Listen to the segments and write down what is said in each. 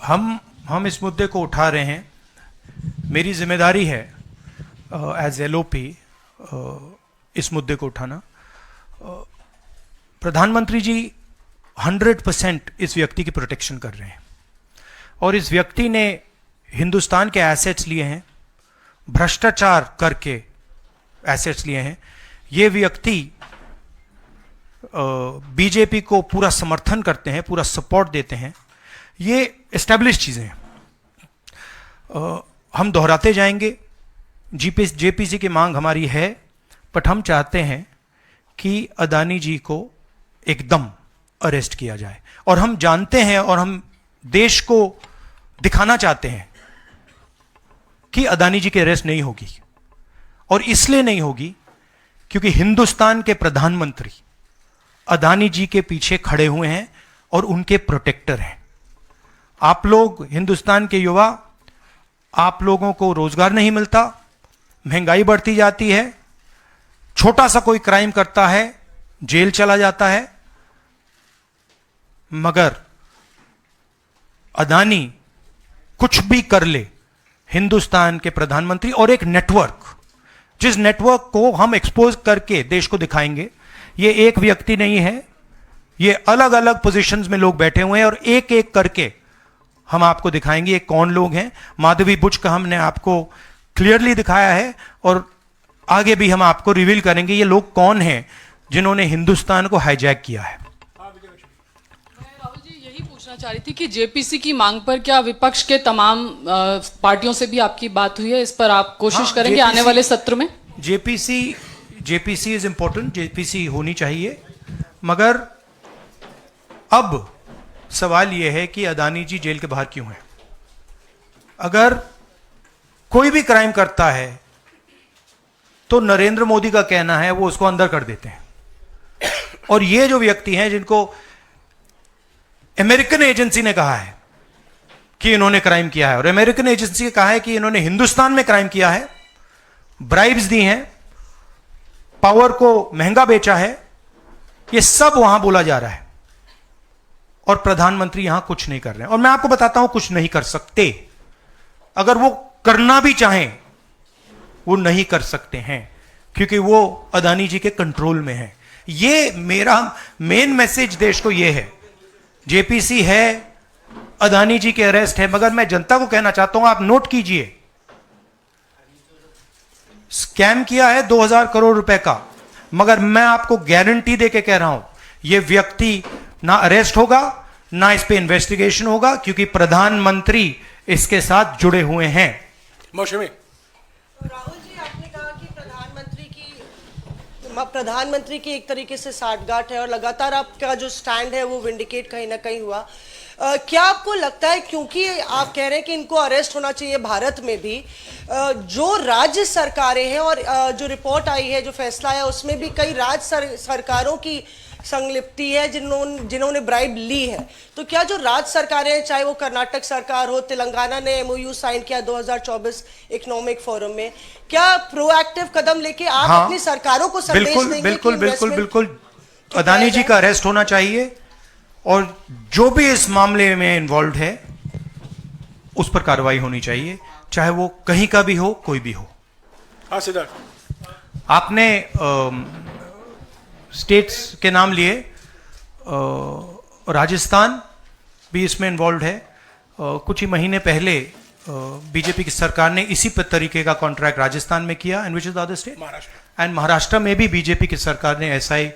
हम इस मुद्दे को उठा रहे हैं। मेरी जिम्मेदारी है एज एलओपी इस मुद्दे को उठाना। प्रधानमंत्री जी 100% इस व्यक्ति की प्रोटेक्शन कर रहे हैं और इस व्यक्ति ने हिंदुस्तान के एसेट्स लिए हैं, भ्रष्टाचार करके एसेट्स लिए हैं। ये व्यक्ति बीजेपी को पूरा समर्थन करते हैं, पूरा सपोर्ट देते हैं। ये एस्टैब्लिश चीज़ें हैं। हम दोहराते जाएंगे। जेपीसी की मांग हमारी है, बट हम चाहते हैं कि अदानी जी को एकदम अरेस्ट किया जाए। और हम जानते हैं और हम देश को दिखाना चाहते हैं कि अदानी जी की अरेस्ट नहीं होगी। और इसलिए नहीं होगी क्योंकि हिंदुस्तान के प्रधानमंत्री अदानी जी के पीछे खड़े हुए हैं और उनके प्रोटेक्टर हैं। आप लोग हिंदुस्तान के युवा, आप लोगों को रोजगार नहीं मिलता, महंगाई बढ़ती जाती है, छोटा सा कोई क्राइम करता है जेल चला जाता है, मगर अदानी कुछ भी कर ले, हिंदुस्तान के प्रधानमंत्री और एक नेटवर्क, जिस नेटवर्क को हम एक्सपोज करके देश को दिखाएंगे। ये एक व्यक्ति नहीं है, ये अलग अलग पोजीशंस में लोग बैठे हुए हैं और एक एक करके हम आपको दिखाएंगे ये कौन लोग हैं। माधवी बुच का हमने आपको क्लियरली दिखाया है और आगे भी हम आपको रिवील करेंगे ये लोग कौन हैं जिन्होंने हिंदुस्तान को हाईजैक किया है। राहुल जी, यही पूछना चाह रही थी कि जेपीसी की मांग पर क्या विपक्ष के तमाम पार्टियों से भी आपकी बात हुई है? इस पर आप कोशिश करेंगे आने वाले सत्र में? जेपीसी इज इंपॉर्टेंट, जेपीसी होनी चाहिए, मगर अब सवाल यह है कि अदानी जी जेल के बाहर क्यों हैं? अगर कोई भी क्राइम करता है तो नरेंद्र मोदी का कहना है वो उसको अंदर कर देते हैं। और ये जो व्यक्ति हैं जिनको अमेरिकन एजेंसी ने कहा है कि इन्होंने क्राइम किया है और अमेरिकन एजेंसी ने कहा है कि इन्होंने हिंदुस्तान में क्राइम किया है, ब्राइब्स दी हैं, पावर को महंगा बेचा है, ये सब वहां बोला जा रहा है और प्रधानमंत्री यहां कुछ नहीं कर रहे हैं। और मैं आपको बताता हूं कुछ नहीं कर सकते। अगर वो करना भी चाहें वो नहीं कर सकते हैं क्योंकि वो अदानी जी के कंट्रोल में है। ये मेरा मेन मैसेज देश को ये है। जेपीसी है, अदानी जी के अरेस्ट है, मगर मैं जनता को कहना चाहता हूं, आप नोट कीजिए, स्कैम किया है 2000 करोड़ रुपए का, मगर मैं आपको गारंटी देके कह रहा हूं यह व्यक्ति ना अरेस्ट होगा ना इस पे इन्वेस्टिगेशन होगा क्योंकि प्रधानमंत्री इसके साथ जुड़े हुए हैं। मौसमी राहुल जी, आपने कहा कि प्रधानमंत्री की एक तरीके से साठगांठ है और लगातार आपका जो स्टैंड है वो विंडिकेट कहीं ना कहीं हुआ। क्या आपको लगता है, क्योंकि आप कह रहे हैं कि इनको अरेस्ट होना चाहिए भारत में भी, जो राज्य सरकारें हैं और जो रिपोर्ट आई है, जो फैसला है, उसमें भी कई राज्य सरकारों की संलिप्ति है जिन्होंने ब्राइब ली है, तो क्या जो राज्य सरकारें हैं, चाहे वो कर्नाटक सरकार हो, तेलंगाना ने एमओयू साइन किया 2024 इकोनॉमिक फोरम में, क्या प्रोएक्टिव कदम लेके आप अपनी सरकारों को संदेश देंगे? बिल्कुल अदानी जी का अरेस्ट होना चाहिए और जो भी इस मामले में इन्वॉल्व है उस पर कार्रवाई होनी चाहिए, चाहे वो कहीं का भी हो, कोई भी हो। हाँ सिद्धार्थ, आपने स्टेट्स के नाम लिए, राजस्थान भी इसमें इन्वॉल्व है। कुछ ही महीने पहले बीजेपी की सरकार ने इसी तरीके का कॉन्ट्रैक्ट राजस्थान में किया, and which is the other state, and Maharashtra में भी बीजेपी की सरकार ने ऐसा ही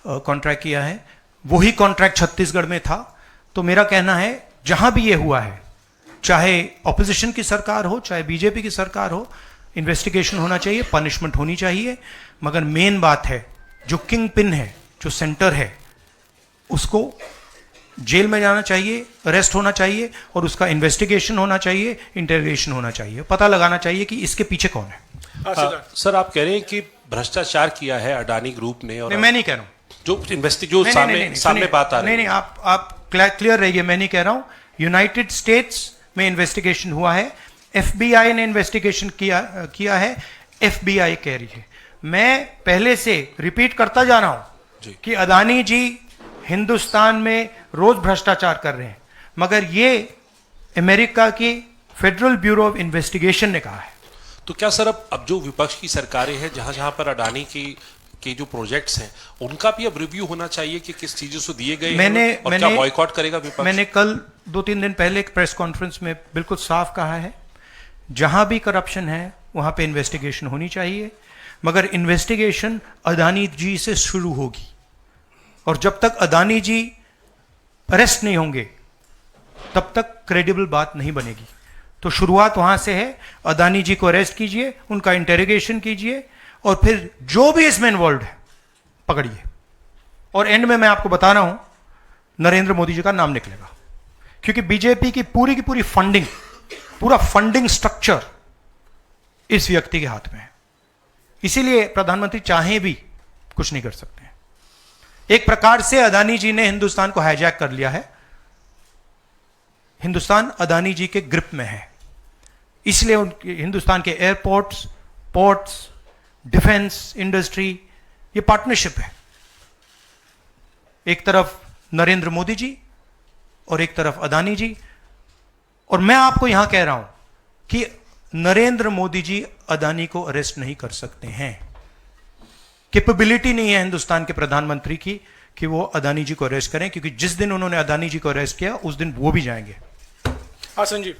कॉन्ट्रैक्ट किया है। वही कॉन्ट्रैक्ट छत्तीसगढ़ में था। तो मेरा कहना है जहां भी ये हुआ है, चाहे ऑपोजिशन की सरकार हो चाहे बीजेपी की सरकार हो, इन्वेस्टिगेशन होना चाहिए, पनिशमेंट होनी चाहिए, मगर मेन बात है जो किंग पिन है, जो सेंटर है, उसको जेल में जाना चाहिए, अरेस्ट होना चाहिए और उसका इन्वेस्टिगेशन होना चाहिए, इंटरोगेशन होना चाहिए, पता लगाना चाहिए कि इसके पीछे कौन है। सर, आप कह रहे हैं कि भ्रष्टाचार किया है अडानी ग्रुप ने, और मैं नहीं कह रहा हूं, जो सामने बात आ रही है। नहीं, आप क्लियर रहिए, मैं नहीं कह रहा हूं। यूनाइटेड स्टेट्स में इन्वेस्टिगेशन हुआ है, एफबीआई ने इन्वेस्टिगेशन किया है, एफबीआई कह रही है। मैं पहले से रिपीट करता जा रहा हूं कि अदानी जी हिंदुस्तान में रोज भ्रष्टाचार कर रहे हैं, मगर ये अमेरिका की फेडरल ब्यूरो ऑफ इन्वेस्टिगेशन ने कहा है। तो क्या सर अब जो विपक्ष की सरकारें हैं जहां जहां पर अडानी की के जो प्रोजेक्ट्स हैं उनका भी अब रिव्यू होना चाहिए कि किस चीजों से दिए गए हैं और क्या बॉयकॉट करेगा विपक्ष? मैंने कल 2-3 दिन पहले एक प्रेस कॉन्फ्रेंस में बिल्कुल साफ कहा है, जहां भी करप्शन है वहां पे इन्वेस्टिगेशन होनी चाहिए, मगर इन्वेस्टिगेशन अदानी जी से शुरू होगी और जब तक अदानी जी अरेस्ट नहीं होंगे तब तक क्रेडिबल बात नहीं बनेगी। तो शुरुआत वहां से है, अदानी जी को अरेस्ट कीजिए, उनका इंटेरोगेशन कीजिए और फिर जो भी इसमें इन्वॉल्व है पकड़िए और एंड में मैं आपको बता रहा हूं नरेंद्र मोदी जी का नाम निकलेगा, क्योंकि बीजेपी की पूरी फंडिंग, पूरा फंडिंग स्ट्रक्चर इस व्यक्ति के हाथ में है। इसीलिए प्रधानमंत्री चाहे भी कुछ नहीं कर सकते हैं। एक प्रकार से अदानी जी ने हिंदुस्तान को हाईजैक कर लिया है, हिंदुस्तान अदानी जी के ग्रिप में है, इसलिए हिंदुस्तान के एयरपोर्ट्स, पोर्ट्स, डिफेंस इंडस्ट्री, ये पार्टनरशिप है। एक तरफ नरेंद्र मोदी जी और एक तरफ अदानी जी। और मैं आपको यहां कह रहा हूं कि नरेंद्र मोदी जी अदानी को अरेस्ट नहीं कर सकते हैं। कैपेबिलिटी नहीं है हिंदुस्तान के प्रधानमंत्री की कि वो अदानी जी को अरेस्ट करें, क्योंकि जिस दिन उन्होंने अदानी जी को अरेस्ट किया उस दिन वो भी जाएंगे। हाँ संजीव।